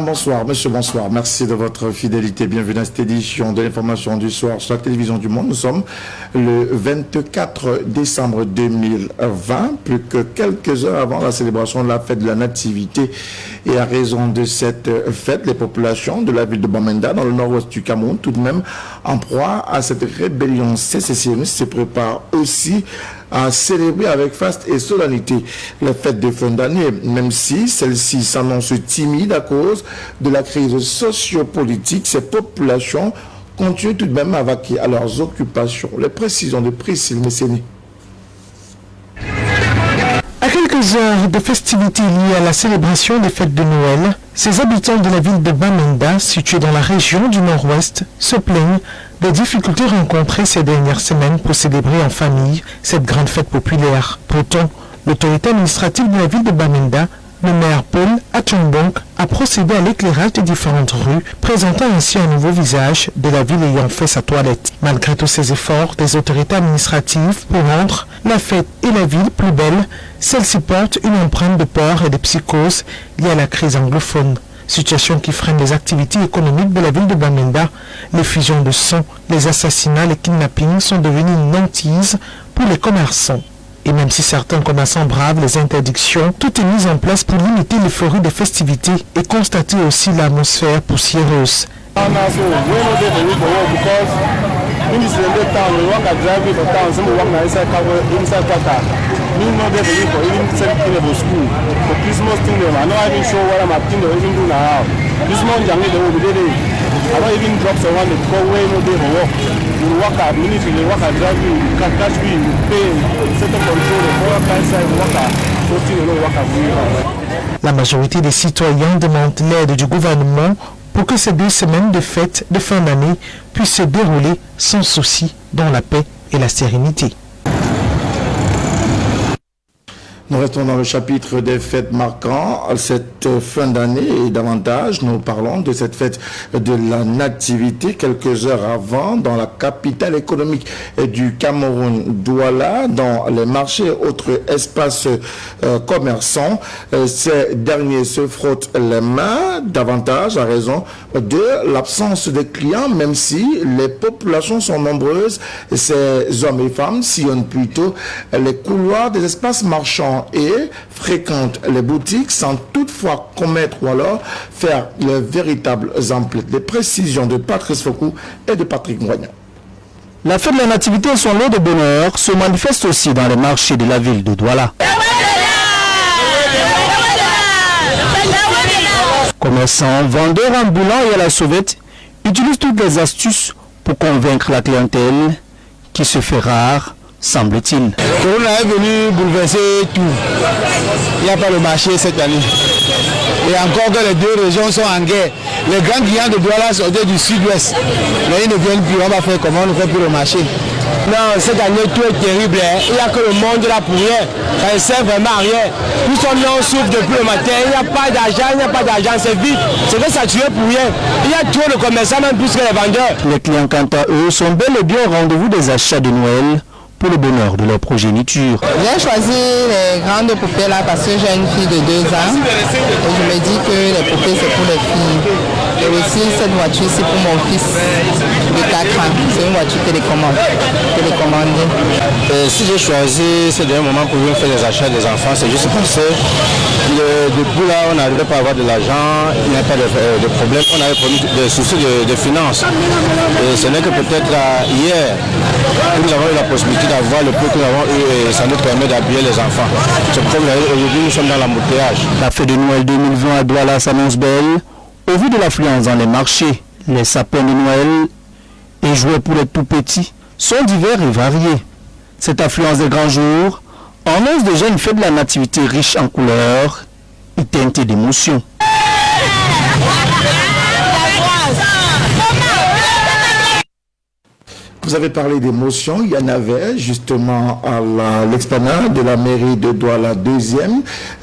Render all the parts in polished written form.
bonsoir. Monsieur, bonsoir. Merci de votre fidélité. Bienvenue à cette édition de l'information du soir sur la télévision du Monde. Nous sommes le 24 décembre 2020, plus que quelques heures avant la célébration de la fête de la Nativité. Et à raison de cette fête, les populations de la ville de Bamenda, dans le nord-ouest du Cameroun, tout de même en proie à cette rébellion sécessionniste, se préparent aussi à célébrer avec faste et solennité la fête de fin d'année, même si celle-ci s'annonce timide à cause de la crise sociopolitique. Ces populations continuent tout de même à vaquer à leurs occupations. Les précisions de Priscille Messéné. À quelques heures de festivités liées à la célébration des fêtes de Noël, ces habitants de la ville de Bamenda, située dans la région du Nord-Ouest, se plaignent des difficultés rencontrées ces dernières semaines pour célébrer en famille cette grande fête populaire. Pourtant, l'autorité administrative de la ville de Bamenda, le maire Paul Atchombonk, a procédé à l'éclairage des différentes rues, présentant ainsi un nouveau visage de la ville ayant fait sa toilette. Malgré tous ces efforts des autorités administratives pour rendre la fête et la ville plus belle, celle-ci porte une empreinte de peur et de psychose liée à la crise anglophone. Situation qui freine les activités économiques de la ville de Bamenda. Les fusions de sang, les assassinats, les kidnappings sont devenus une hantise pour les commerçants. Et même si certains commerçants bravent les interdictions, tout est mis en place pour limiter l'euphorie des festivités et constater aussi l'atmosphère poussiéreuse. La majorité des citoyens demandent l'aide du gouvernement pour que ces 2 semaines de fête de fin d'année puissent se dérouler sans souci dans la paix et la sérénité. Nous restons dans le chapitre des fêtes marquant cette fin d'année et davantage, nous parlons de cette fête de la Nativité quelques heures avant dans la capitale économique du Cameroun, Douala, dans les marchés et autres espaces commerçants. Ces derniers se frottent les mains davantage à raison de l'absence de clients, même si les populations sont nombreuses. Ces hommes et femmes sillonnent plutôt les couloirs des espaces marchands et fréquentent les boutiques sans toutefois commettre ou alors faire les véritables emplettes. Des précisions de Patrice Foucault et de Patrick Moignan. La fête de la Nativité et son lot de bonheur se manifeste aussi dans les marchés de la ville de Douala. Commerçants, vendeurs ambulants et à la sauvette utilisent toutes les astuces pour convaincre la clientèle qui se fait rare, semble-t-il. Corona est venu bouleverser tout. Il n'y a pas le marché cette année. Et encore que les 2 régions sont en guerre. Les grands clients de Douala sortaient du sud-ouest. Mais ils ne viennent plus. On va faire comment on fait pour le marché. Non, cette année tout est terrible. Il n'y a que le monde là pour rien. Ça ne sert vraiment à rien. Nous sommes là, on souffre depuis le matin. Il n'y a pas d'argent, c'est vide. C'est que ça tue pour rien. Il y a trop de commerçants, même plus que les vendeurs. Les clients, quant à eux, sont bel et bien au rendez-vous des achats de Noël pour le bonheur de leur progéniture. J'ai choisi les grandes poupées là parce que j'ai une fille de 2 ans et je me dis que les poupées c'est pour les filles. Et aussi cette voiture c'est pour mon fils de 4 ans. C'est une voiture télécommandée. Si j'ai choisi ce dernier moment pour venir faire les achats des enfants, c'est juste parce que depuis là on n'arrivait pas à avoir de l'argent, il n'y a pas de problème, on avait des soucis de finances. Et ce n'est que peut-être hier, nous avons eu la possibilité d'avoir le peu que nous avons eu et ça nous permet d'habiller les enfants. C'est pour ça qu'aujourd'hui nous sommes dans l'embouteillage. La fête de Noël 2020 à Douala s'annonce belle. Au vu de l'affluence dans les marchés, les sapins de Noël et jouets pour les tout petits sont divers et variés. Cette affluence des grands jours annonce déjà une fête de la Nativité riche en couleurs et teintée d'émotions. Vous avez parlé d'émotion, il y en avait justement à l'explanade de la mairie de Douala 2e.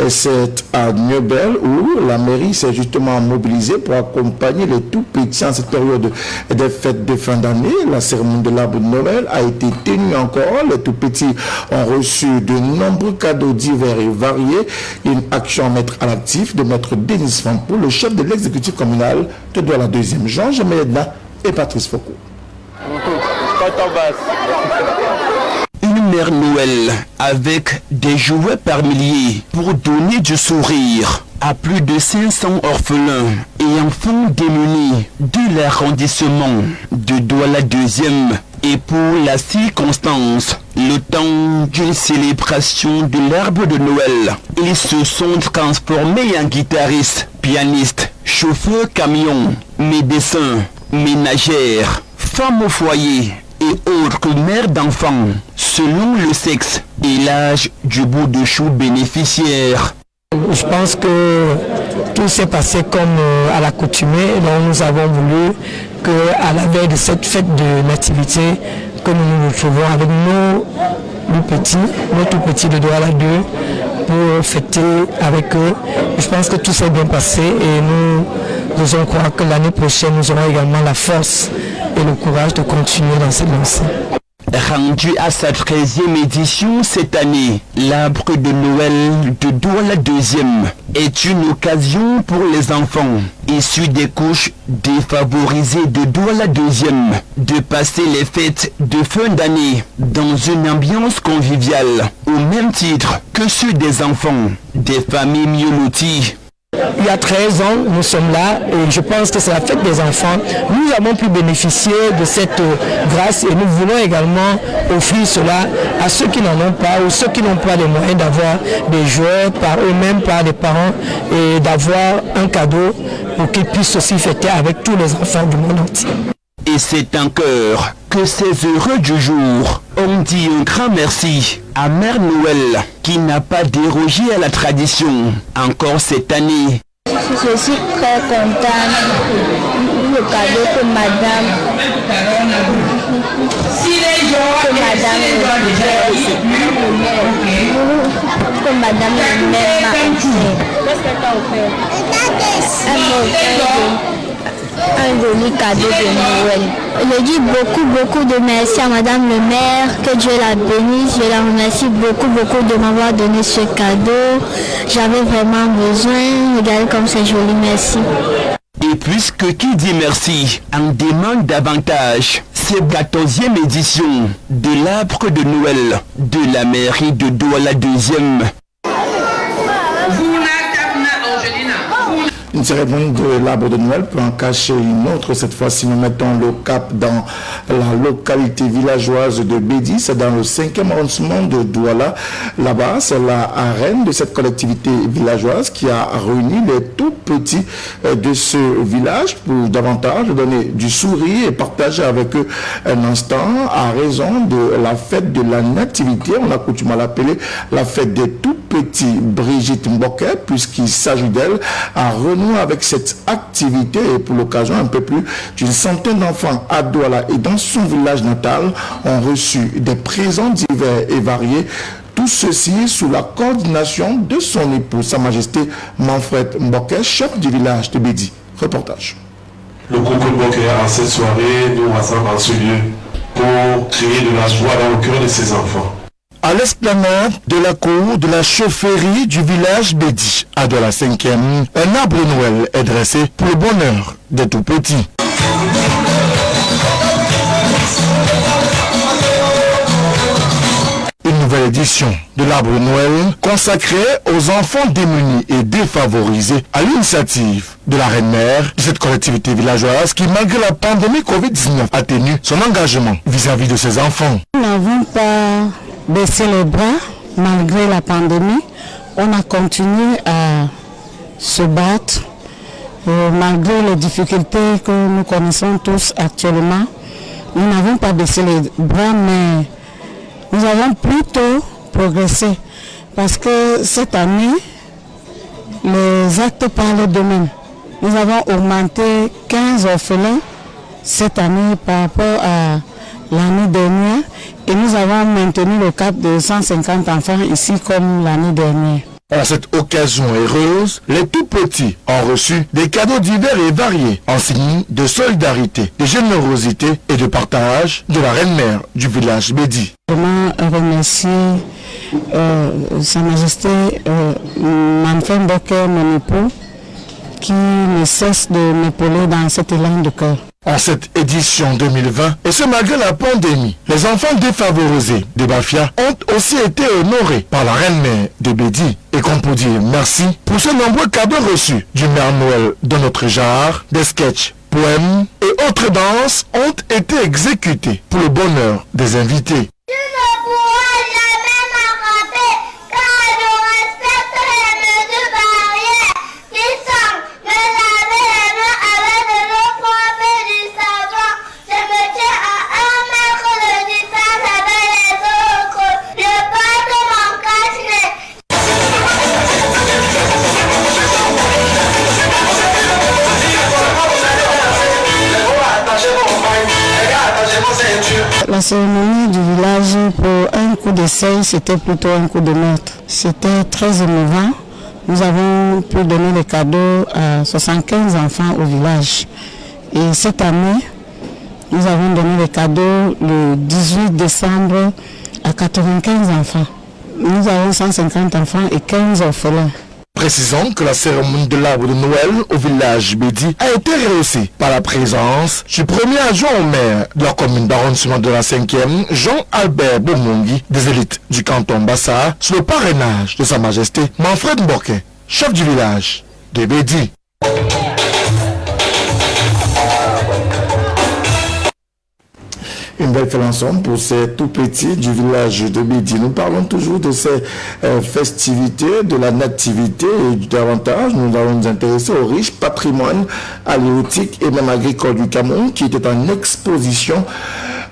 C'est à Niobel où la mairie s'est justement mobilisée pour accompagner les tout petits en cette période des fêtes de fin d'année. La cérémonie de l'arbre de Noël a été tenue encore. Les tout petits ont reçu de nombreux cadeaux divers et variés. Une action à mettre à l'actif de maître Denis Fampo, le chef de l'exécutif communal de Douala 2e, Jean-Jean Medna et Patrice Foucault. Une mère Noël avec des jouets par milliers pour donner du sourire à plus de 500 orphelins et enfants démunis de l'arrondissement de Douala 2e. Et pour la circonstance, le temps d'une célébration de l'arbre de Noël, ils se sont transformés en guitaristes, pianistes, chauffeurs camions, médecins, ménagères, femmes au foyer et autres mères d'enfants, selon le sexe et l'âge du bout de chou bénéficiaire. Je pense que tout s'est passé comme à l'accoutumée, donc nous avons voulu qu'à la veille de cette fête de nativité, que nous nous retrouvons avec nos tout petits de Douala 2 pour fêter avec eux. Je pense que tout s'est bien passé et nous osons croire que l'année prochaine, nous aurons également la force et le courage de continuer dans cette lancée. Rendu à sa 13e édition cette année, l'arbre de Noël de Douala 2e est une occasion pour les enfants issus des couches défavorisées de Douala 2e de passer les fêtes de fin d'année dans une ambiance conviviale au même titre que ceux des enfants des familles mieux loties. Il y a 13 ans, nous sommes là et je pense que c'est la fête des enfants. Nous avons pu bénéficier de cette grâce et nous voulons également offrir cela à ceux qui n'en ont pas ou ceux qui n'ont pas les moyens d'avoir des jouets par eux-mêmes, par les parents et d'avoir un cadeau pour qu'ils puissent aussi fêter avec tous les enfants du monde entier. Et c'est en cœur que ces heureux du jour ont dit un grand merci à Mère Noël qui n'a pas dérogé à la tradition encore cette année. Je suis très contente du cadeau que madame m'a offert. Qu'est-ce qu'elle t'a offert? Elle m'a offert un joli cadeau de Noël. Je dis beaucoup de merci à madame le maire, que Dieu la bénisse. Je la remercie beaucoup de m'avoir donné ce cadeau. J'avais vraiment besoin. Regardez comme c'est joli, merci. Et puisque qui dit merci en demande davantage, c'est la 14e édition de l'arbre de Noël de la mairie de Douala 2e. Une cérémonie de l'arbre de Noël peut en cacher une autre. Cette fois-ci, nous mettons le cap dans la localité villageoise de Bédi. C'est dans le 5e arrondissement de Douala. Là-bas, c'est la arène de cette collectivité villageoise qui a réuni les tout petits de ce village pour davantage donner du sourire et partager avec eux un instant à raison de la fête de la nativité. On a coutume à l'appeler la fête des tout petits Brigitte Mboké, puisqu'il s'agit d'elle à renouer avec cette activité et pour l'occasion un peu plus d'une centaine d'enfants à Douala et dans son village natal ont reçu des présents divers et variés. Tout ceci sous la coordination de son époux, Sa Majesté Manfred Mboké, chef du village de Bédi. Reportage. Le concours Mboké à cette soirée nous rassemble en ce lieu pour créer de la joie dans le cœur de ses enfants. À l'esplanade de la cour de la chaufferie du village Bédi, à Douala 5e, un arbre Noël est dressé pour le bonheur des tout petits. Une nouvelle édition de l'arbre Noël consacrée aux enfants démunis et défavorisés à l'initiative de la reine-mère de cette collectivité villageoise qui, malgré la pandémie Covid-19, a tenu son engagement vis-à-vis de ses enfants. Nous n'avons pas baissé les bras malgré la pandémie. On a continué à se battre malgré les difficultés que nous connaissons tous actuellement. Nous n'avons pas baissé les bras, mais nous avons plutôt progressé parce que cette année, les actes parlent d'eux-mêmes. Nous avons augmenté 15 orphelins cette année par rapport à l'année dernière et nous avons maintenu le cap de 150 enfants ici comme l'année dernière. À cette occasion heureuse, les tout-petits ont reçu des cadeaux divers et variés en signe de solidarité, de générosité et de partage de la reine-mère du village Bédi. Vraiment remercier Sa Majesté Manfred Mboké, mon époux, qui ne cesse de m'épauler dans cet élan de cœur. En cette édition 2020, et ce malgré la pandémie, les enfants défavorisés de Bafia ont aussi été honorés par la reine-mère de Bédi. Et qu'on peut dire merci pour ces nombreux cadeaux reçus du Mère Noël de notre genre, des sketchs, poèmes et autres danses ont été exécutés pour le bonheur des invités. La cérémonie du village pour un coup d'essai, c'était plutôt un coup de maître. C'était très émouvant. Nous avons pu donner des cadeaux à 75 enfants au village. Et cette année, nous avons donné des cadeaux le 18 décembre à 95 enfants. Nous avons 150 enfants et 15 orphelins. Précisons que la cérémonie de l'arbre de Noël au village Bédi a été réussie par la présence du premier adjoint au maire de la commune d'arrondissement de la 5e, Jean-Albert Bomongi, des élites du canton Bassa, sous le parrainage de Sa Majesté Manfred Mboké, chef du village de Bédi. Une belle fête ensemble pour ces tout petits du village de Bédi. Nous parlons toujours de ces festivités, de la nativité et davantage. Nous allons nous intéresser au riche patrimoine halieutique et même agricole du Cameroun qui était en exposition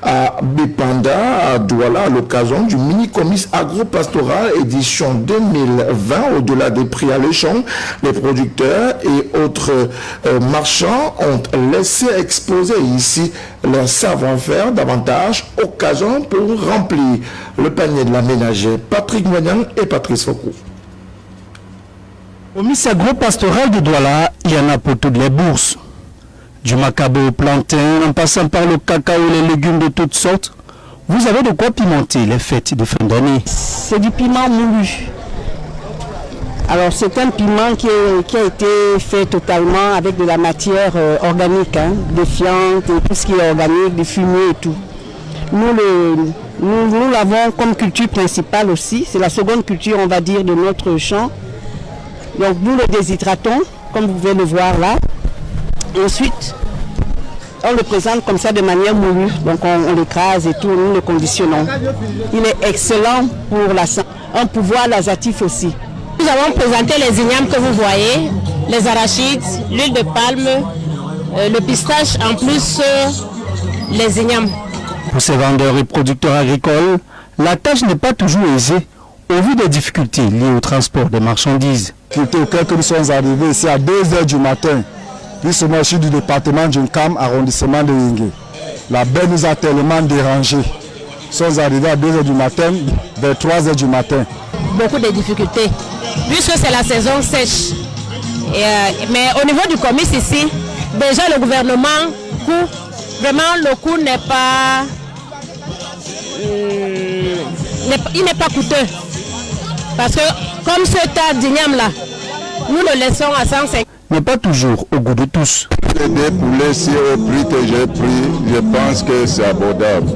à Bipanda, à Douala, à l'occasion du mini-comice agro-pastoral édition 2020. Au-delà des prix alléchants, les producteurs et autres marchands ont laissé exposer ici leur savoir-faire, davantage occasion pour remplir le panier de la ménagère. Patrick Moignan et Patrice Foucault. Au Miss agro-pastoral de Douala, il y en a pour toutes les bourses. Du macabo au plantain, en passant par le cacao et les légumes de toutes sortes, vous avez de quoi pimenter les fêtes de fin d'année. C'est du piment moulu. Alors c'est un piment qui a été fait totalement avec de la matière organique, des fientes, tout ce qui est organique, des fumiers et tout. Nous l'avons comme culture principale aussi, c'est la seconde culture on va dire de notre champ. Donc nous le déshydratons, comme vous pouvez le voir là. Et ensuite, on le présente comme ça de manière moulue, donc on l'écrase et tout, nous le conditionnons. Il est excellent pour la santé, un pouvoir laxatif aussi. Nous avons présenté les ignames que vous voyez, les arachides, l'huile de palme, le pistache, en plus les ignames. Pour ces vendeurs et producteurs agricoles, la tâche n'est pas toujours aisée au vu des difficultés liées au transport des marchandises. Plutôt que nous sommes arrivés ici à 2h du matin, puisque moi je suis du département du Nkam, arrondissement de Yingue. La baie nous a tellement dérangés. Nous sommes arrivés à 2h du matin, vers 3h du matin. Beaucoup de difficultés, puisque c'est la saison sèche. Mais au niveau du comice ici, déjà le gouvernement coût, vraiment le coût n'est pas, il n'est pas coûteux. Parce que comme ce tas d'igname là, nous le laissons à 150. Mais pas toujours au goût de tous. Les poulets, si au prix que j'ai pris, je pense que c'est abordable.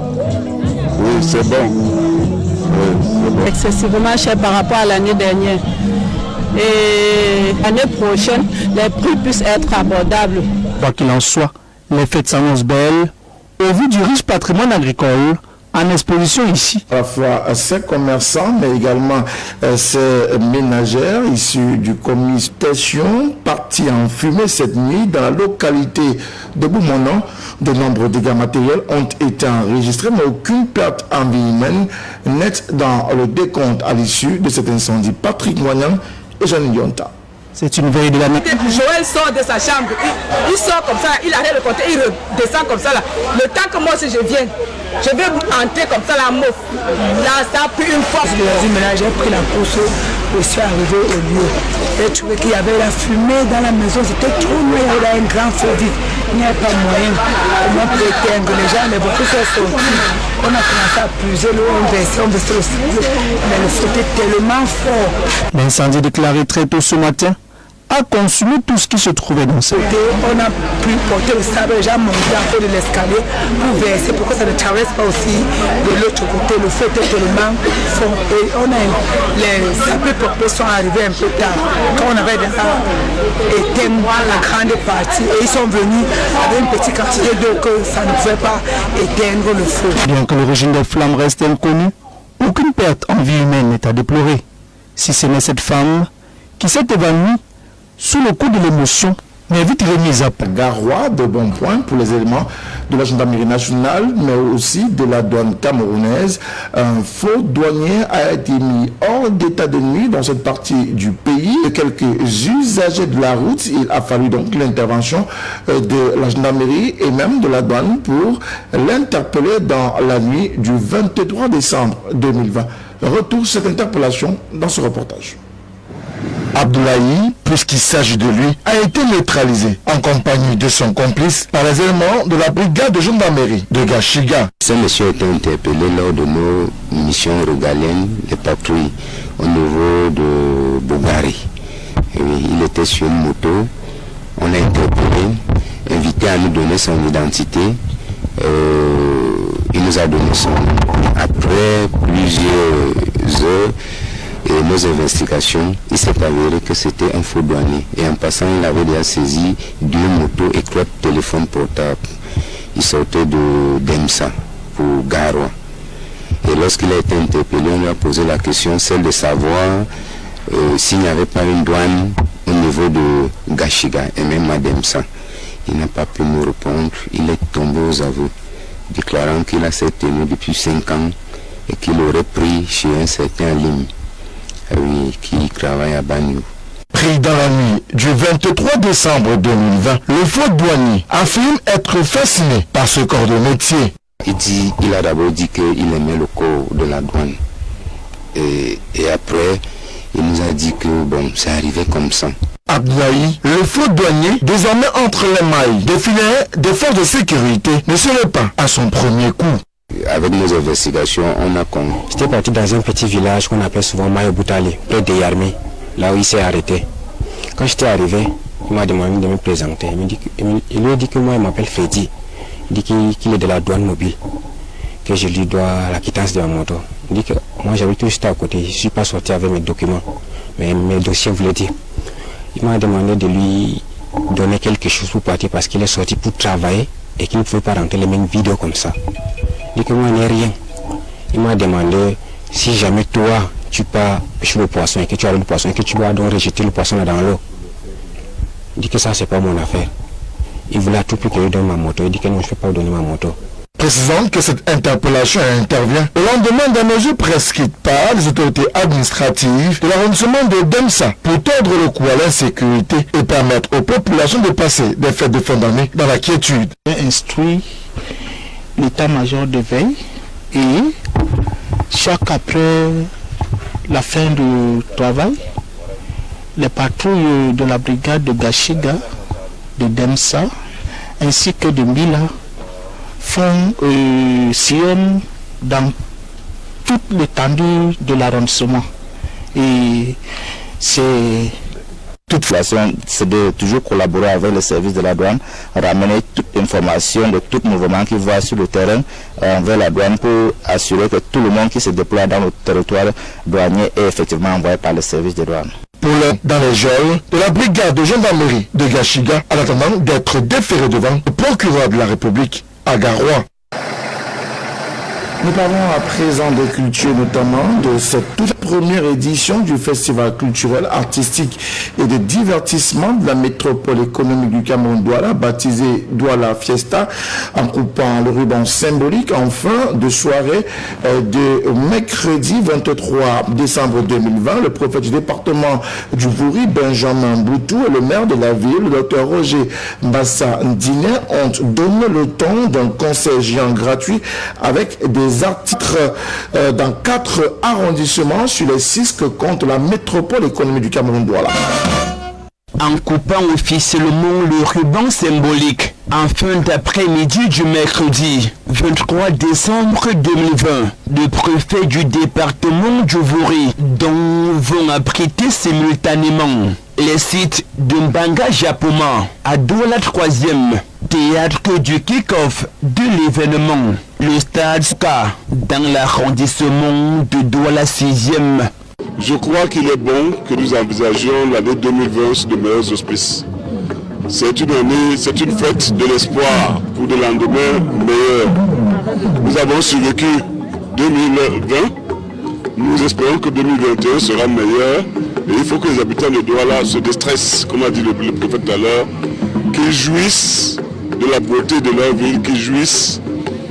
Oui, c'est bon. Oui, bon. Excessivement cher par rapport à l'année dernière. Et l'année prochaine, les prix puissent être abordables. Quoi qu'il en soit, les fêtes s'annoncent belles au vu du riche patrimoine agricole en exposition ici. À la fois ces commerçants, mais également ces ménagères issus du comice Station, partis en fumée cette nuit dans la localité de Boumonon. De nombreux dégâts matériels ont été enregistrés, mais aucune perte en vie humaine nette dans le décompte à l'issue de cet incendie. Patrick Moignan et Jeanne Yonta. C'est une veille de la nuit. Joël sort de sa chambre, il sort comme ça, il arrête le compter, il redescend comme ça là. Le temps que moi aussi je viens, je vais entrer comme ça là, là ça a pris une force. J'ai pris la course, je suis arrivé au lieu. J'ai trouvé qu'il y avait la fumée dans la maison, c'était trop loin, il y avait un grand feu vide. Il n'y avait pas moyen pour éteindre les gens, mais beaucoup sont sortis. On a commencé à puiser l'eau, on baissait le feu, mais le feu était tellement fort. L'incendie déclaré très tôt ce matin a consumé tout ce qui se trouvait dans ce. On a pu porter le sable, les gens montaient un peu de l'escalier pour verser, pour que ça ne traverse pas aussi de l'autre côté. Le feu était tellement fort. Et les sapeurs-pompiers sont arrivés un peu tard. Quand on avait déjà éteint la grande partie, et ils sont venus avec une petite quantité d'eau que ça ne pouvait pas éteindre le feu. Bien que l'origine des flammes reste inconnue, aucune perte en vie humaine n'est à déplorer. Si ce n'est cette femme qui s'est évanouie sous le coup de l'émotion, mais vite remise à part. Garoua, de bons points pour les éléments de la gendarmerie nationale, mais aussi de la douane camerounaise. Un faux douanier a été mis hors d'état de nuit dans cette partie du pays. Et quelques usagers de la route, il a fallu donc l'intervention de la gendarmerie et même de la douane pour l'interpeller dans la nuit du 23 décembre 2020. Retour cette interpellation dans ce reportage. Abdoulaye, puisqu'il s'agit de lui, a été neutralisé en compagnie de son complice par les éléments de la brigade de gendarmerie de Gashiga. Ce monsieur a été interpellé lors de nos missions régaliennes, les patrouilles au niveau de Bogari. Il était sur une moto, on l'a interpellé, invité à nous donner son identité. Il nous a donné son nom. Après plusieurs heures, et nos investigations, il s'est avéré que c'était un faux douanier. Et en passant, il avait déjà saisi 2 motos et 3 téléphones portables. Il sortait de Demsa pour Garoua. Et lorsqu'il a été interpellé, on lui a posé la question, celle de savoir s'il n'y avait pas une douane au niveau de Gashiga et même à Demsa. Il n'a pas pu nous répondre. Il est tombé aux aveux, déclarant qu'il a cette tenue depuis 5 ans et qu'il aurait pris chez un certain Lim. Oui, qui travaille à Bagnou. Pris dans la nuit du 23 décembre 2020, le faux douanier affirme être fasciné par ce corps de métier. Il a d'abord dit qu'il aimait le corps de la douane. Et après, il nous a dit que bon, c'est arrivé comme ça. Abdoulaye, le faux douanier, désormais entre les mailles des filets des forces de sécurité, ne serait pas à son premier coup. Avec nos investigations, on a compris. J'étais parti dans un petit village qu'on appelle souvent Mayo Boutali, près de Yarmi, là où il s'est arrêté. Quand j'étais arrivé, il m'a demandé de me présenter. Il lui a dit que moi, il m'appelle Freddy. Il dit qu'il est de la douane mobile, que je lui dois la quittance de ma moto. Il dit que moi, j'habite juste à côté. Je ne suis pas sorti avec mes documents, mais mes dossiers voulaient dire. Il m'a demandé de lui donner quelque chose pour partir parce qu'il est sorti pour travailler et qu'il ne pouvait pas rentrer les mêmes vidéos comme ça. Il dit que moi, il n'y a rien. Il m'a demandé si jamais toi, tu pars pêcher le poisson et que tu as le poisson et que tu vas donc rejeter le poisson là dans l'eau. Il dit que ça, c'est pas mon affaire. Il voulait à tout prix que je lui donne ma moto. Il dit que non, je ne peux pas lui donner ma moto. Précisons que cette interpellation intervient au lendemain d'un mesure prescrite par les autorités administratives de l'arrondissement de Demsa pour tordre le cou à l'insécurité et permettre aux populations de passer des fêtes de fin d'année dans la quiétude. J'ai instruit l'état-major de veille et chaque après la fin du travail, les patrouilles de la brigade de Gashiga, de Demsa ainsi que de Mila sillonnent dans toute l'étendue de l'arrondissement. Et c'est... De toute façon, c'est de toujours collaborer avec les services de la douane, ramener toute information de tout mouvement qui va sur le terrain vers la douane pour assurer que tout le monde qui se déploie dans le territoire douanier est effectivement envoyé par les services de douane. Pour l'un dans les geôles de la brigade de gendarmerie de Gashiga en attendant d'être déféré devant le procureur de la République à Garoua. Nous parlons à présent de culture, notamment de cette toute première édition du festival culturel, artistique et de divertissement de la métropole économique du Cameroun Douala, baptisé Douala Fiesta, en coupant le ruban symbolique en fin de soirée de mercredi 23 décembre 2020. Le préfet du département du Vouri, Benjamin Boutou, et le maire de la ville, le docteur Roger Mbassa Ndine, ont donné le ton d'un concert géant gratuit avec des articles dans 4 arrondissements sur les 6 que compte la métropole économique du Cameroun Douala. En coupant officiellement le ruban symbolique en fin d'après-midi du mercredi 23 décembre 2020, le préfet du département du Vouri, dont vont abriter simultanément les sites de Mbanga Japoma, à Douala 3e, théâtre du kick-off de l'événement, le stade Ska, dans l'arrondissement de Douala 6e. Je crois qu'il est bon que nous envisagions l'année 2020 sous de meilleurs auspices. C'est une année, c'est une fête de l'espoir pour des lendemains meilleurs. Nous avons survécu 2020. Nous espérons que 2021 sera meilleur. Et il faut que les habitants de Douala se déstressent, comme a dit le préfet tout à l'heure, qu'ils jouissent de la beauté de leur ville, qu'ils jouissent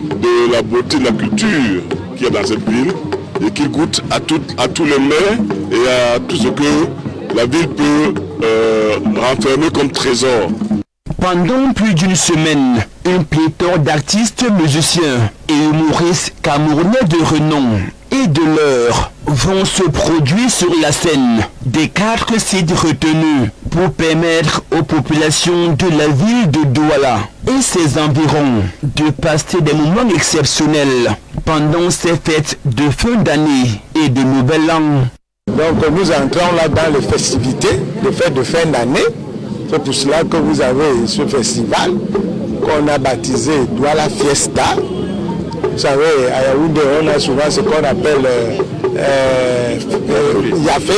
de la beauté de la culture qu'il y a dans cette ville, et qu'ils goûtent à tous les mets et à tout ce que la ville peut renfermer comme trésor. Pendant plus d'une semaine, une pléthore d'artistes, musiciens et humoristes camerounais de renom et de l'heure vont se produire sur la scène des 4 sites retenus pour permettre aux populations de la ville de Douala et ses environs de passer des moments exceptionnels pendant ces fêtes de fin d'année et de nouvel an. Donc nous entrons là dans les festivités, les fêtes de fin d'année. C'est pour cela que vous avez ce festival qu'on a baptisé Douala Fiesta. Vous savez, à Yaoundé, on a souvent ce qu'on appelle Yafé.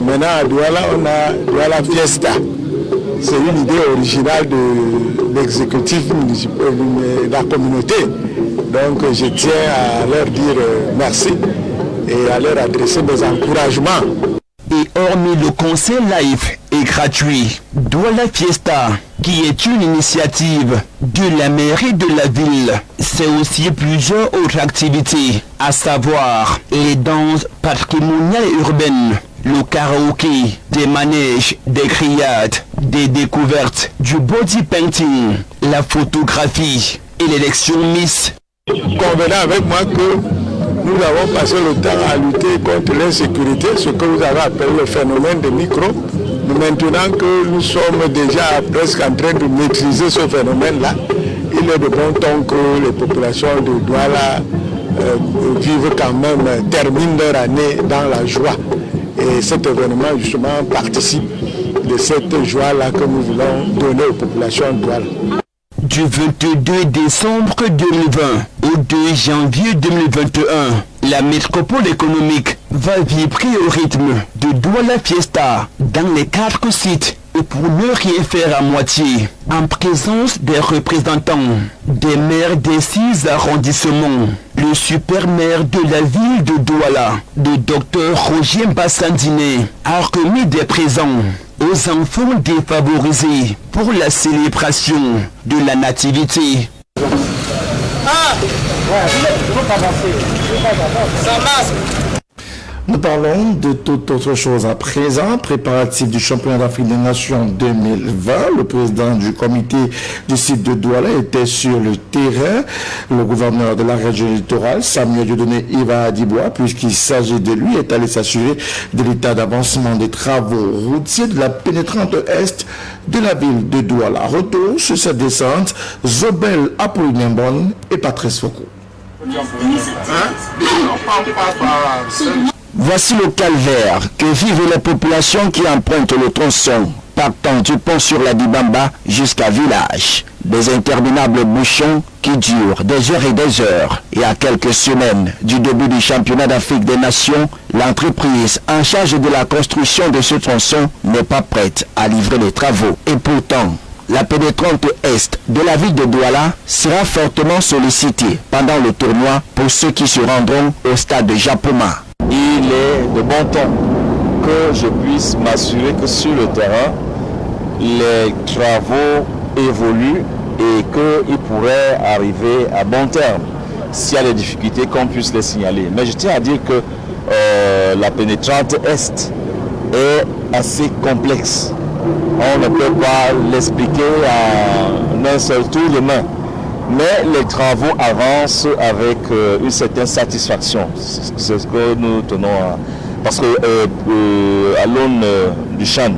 Maintenant, à Douala, on a Douala Fiesta. C'est une idée originale de l'exécutif municipal de la communauté. Donc, je tiens à leur dire merci et à leur adresser mes encouragements. Et hormis le concert live et gratuit, Douala Fiesta, qui est une initiative de la mairie de la ville, c'est aussi plusieurs autres activités, à savoir les danses patrimoniales et urbaines, le karaoké, des manèges, des grillades, des découvertes, du body painting, la photographie et l'élection Miss. Convenez avec moi que nous avons passé le temps à lutter contre l'insécurité, ce que vous avez appelé le phénomène de micro. Maintenant que nous sommes déjà presque en train de maîtriser ce phénomène-là, il est de bon ton que les populations de Douala vivent quand même, terminent leur année dans la joie. Et cet événement justement participe de cette joie-là que nous voulons donner aux populations de Douala. Du 22 décembre 2020 au 2 janvier 2021, la métropole économique va vibrer au rythme de Douala Fiesta dans les 4 sites et pour ne rien faire à moitié, en présence des représentants des maires des 6 arrondissements, le super maire de la ville de Douala, le docteur Roger Mbassa Ndine, a remis des présents aux enfants défavorisés pour la célébration de la nativité. Nous parlons de toute autre chose à présent. Préparatif du championnat d'Afrique des Nations 2020. Le président du comité du site de Douala était sur le terrain. Le gouverneur de la région littorale, Samuel Dieudonné Iva Adibois, puisqu'il s'agit de lui, est allé s'assurer de l'état d'avancement des travaux routiers de la pénétrante est de la ville de Douala. Retour sur cette descente, Zobel Apollinaire et Patrice Foucault. Voici le calvaire que vivent les populations qui empruntent le tronçon partant du pont sur la Dibamba jusqu'à Village. Des interminables bouchons qui durent des heures et des heures. Et à quelques semaines du début du championnat d'Afrique des Nations, l'entreprise en charge de la construction de ce tronçon n'est pas prête à livrer les travaux. Et pourtant, la pénétrante est de la ville de Douala sera fortement sollicitée pendant le tournoi pour ceux qui se rendront au stade de Japoma. Il est de bon ton que je puisse m'assurer que sur le terrain, les travaux évoluent et qu'ils pourraient arriver à bon terme. S'il y a des difficultés, qu'on puisse les signaler. Mais je tiens à dire que la pénétrante est assez complexe. On ne peut pas l'expliquer en un seul tour de main. Mais les travaux avancent avec une certaine satisfaction. C'est ce que nous tenons à... Parce que à l'aune du Chan,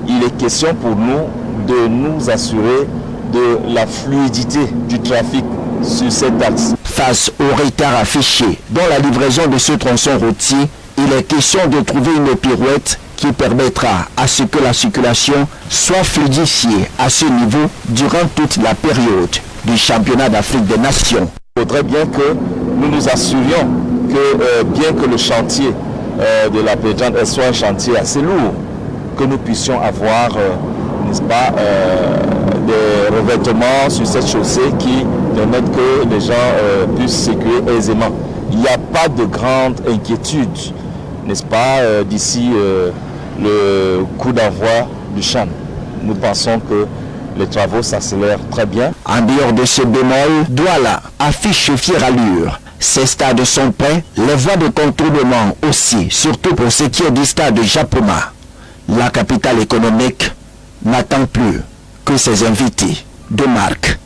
il est question pour nous de nous assurer de la fluidité du trafic sur cet axe. Face au retard affiché dans la livraison de ce tronçon routier, il est question de trouver une pirouette qui permettra à ce que la circulation soit fluidifiée à ce niveau durant toute la période du championnat d'Afrique des Nations. Il faudrait bien que nous nous assurions que bien que le chantier de la pénétrante soit un chantier assez lourd, que nous puissions avoir, n'est-ce pas, des revêtements sur cette chaussée qui permettent que les gens puissent circuler aisément. Il n'y a pas de grande inquiétude, n'est-ce pas, d'ici le coup d'envoi du Chan. Nous pensons que les travaux s'accélèrent très bien. En dehors de ce bémol, Douala affiche fière allure. Ces stades sont prêts, les voies de contournement aussi, surtout pour ce qui est du stade de Japoma. La capitale économique n'attend plus que ses invités de marque.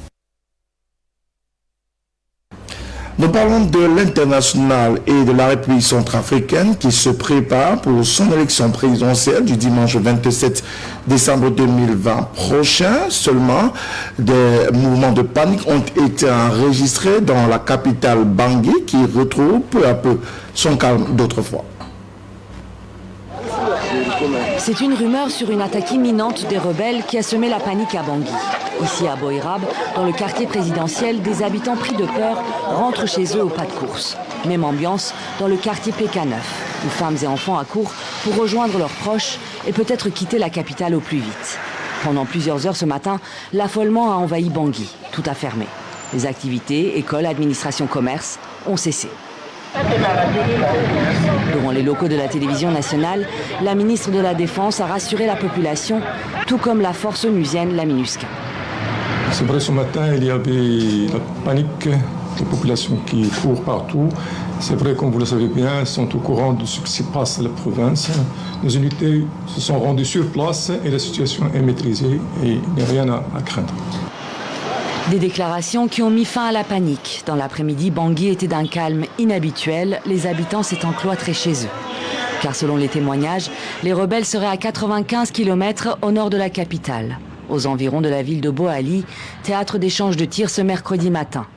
Nous parlons de l'international et de la République centrafricaine qui se prépare pour son élection présidentielle du dimanche 27 décembre 2020 prochain. Seulement, des mouvements de panique ont été enregistrés dans la capitale Bangui qui retrouve peu à peu son calme d'autrefois. C'est une rumeur sur une attaque imminente des rebelles qui a semé la panique à Bangui. Ici à Boirab, dans le quartier présidentiel, des habitants pris de peur rentrent chez eux au pas de course. Même ambiance dans le quartier PK9, où femmes et enfants accourent pour rejoindre leurs proches et peut-être quitter la capitale au plus vite. Pendant plusieurs heures ce matin, l'affolement a envahi Bangui, tout a fermé. Les activités, écoles, administration, commerce ont cessé. Devant les locaux de la télévision nationale, la ministre de la Défense a rassuré la population, tout comme la force onusienne, la MINUSCA. C'est vrai, ce matin, il y avait la panique des populations qui courent partout. C'est vrai, comme vous le savez bien, elles sont au courant de ce qui se passe dans la province. Nos unités se sont rendues sur place et la situation est maîtrisée et il n'y a rien à craindre. Des déclarations qui ont mis fin à la panique. Dans l'après-midi, Bangui était d'un calme inhabituel, les habitants s'étant cloîtrés chez eux. Car selon les témoignages, les rebelles seraient à 95 km au nord de la capitale, aux environs de la ville de Boali, théâtre d'échanges de tirs ce mercredi matin.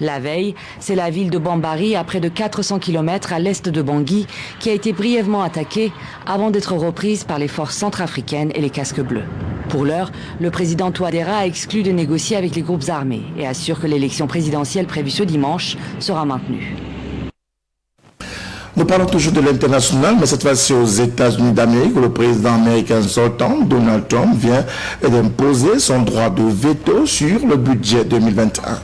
La veille, c'est la ville de Bambari, à près de 400 km à l'est de Bangui, qui a été brièvement attaquée avant d'être reprise par les forces centrafricaines et les casques bleus. Pour l'heure, le président Touadéra a exclu de négocier avec les groupes armés et assure que l'élection présidentielle prévue ce dimanche sera maintenue. Nous parlons toujours de l'international, mais cette fois-ci aux États-Unis d'Amérique, où le président américain sortant, Donald Trump, vient d'imposer son droit de veto sur le budget 2021.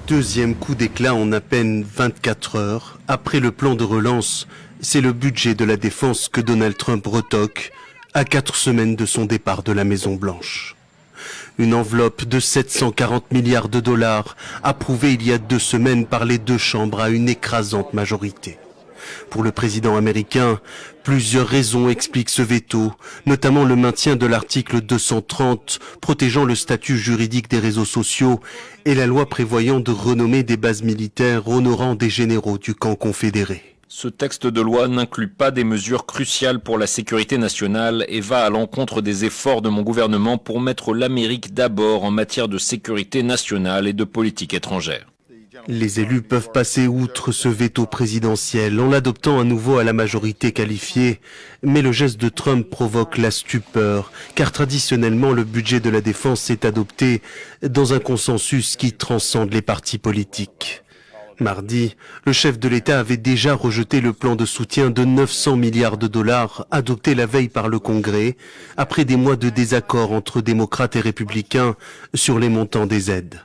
Deuxième coup d'éclat en à peine 24 heures. Après le plan de relance, c'est le budget de la défense que Donald Trump retoque à 4 semaines de son départ de la Maison-Blanche. Une enveloppe de 740 milliards de dollars approuvée il y a 2 semaines par les 2 chambres à une écrasante majorité. Pour le président américain, plusieurs raisons expliquent ce veto, notamment le maintien de l'article 230 protégeant le statut juridique des réseaux sociaux et la loi prévoyant de renommer des bases militaires honorant des généraux du camp confédéré. Ce texte de loi n'inclut pas des mesures cruciales pour la sécurité nationale et va à l'encontre des efforts de mon gouvernement pour mettre l'Amérique d'abord en matière de sécurité nationale et de politique étrangère. Les élus peuvent passer outre ce veto présidentiel en l'adoptant à nouveau à la majorité qualifiée, mais le geste de Trump provoque la stupeur, car traditionnellement le budget de la défense est adopté dans un consensus qui transcende les partis politiques. Mardi, le chef de l'État avait déjà rejeté le plan de soutien de 900 milliards de dollars adopté la veille par le Congrès, après des mois de désaccord entre démocrates et républicains sur les montants des aides.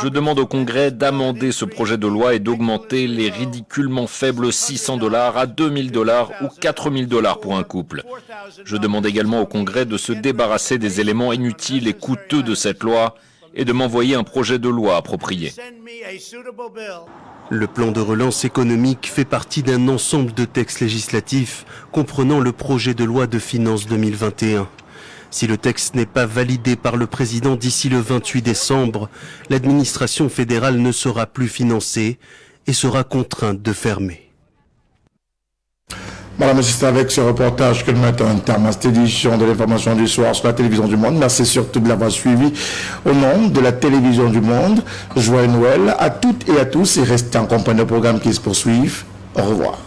Je demande au Congrès d'amender ce projet de loi et d'augmenter les ridiculement faibles $600 à $2000 ou $4000 pour un couple. Je demande également au Congrès de se débarrasser des éléments inutiles et coûteux de cette loi et de m'envoyer un projet de loi approprié. Le plan de relance économique fait partie d'un ensemble de textes législatifs comprenant le projet de loi de finances 2021. Si le texte n'est pas validé par le président d'ici le 28 décembre, l'administration fédérale ne sera plus financée et sera contrainte de fermer. Voilà, monsieur, c'est avec ce reportage que nous mettons un terme à cette édition de l'information du soir sur la télévision du monde. Merci surtout de l'avoir suivi au nom de la télévision du monde. Joyeux Noël à toutes et à tous et restez en compagnie de programmes qui se poursuivent. Au revoir.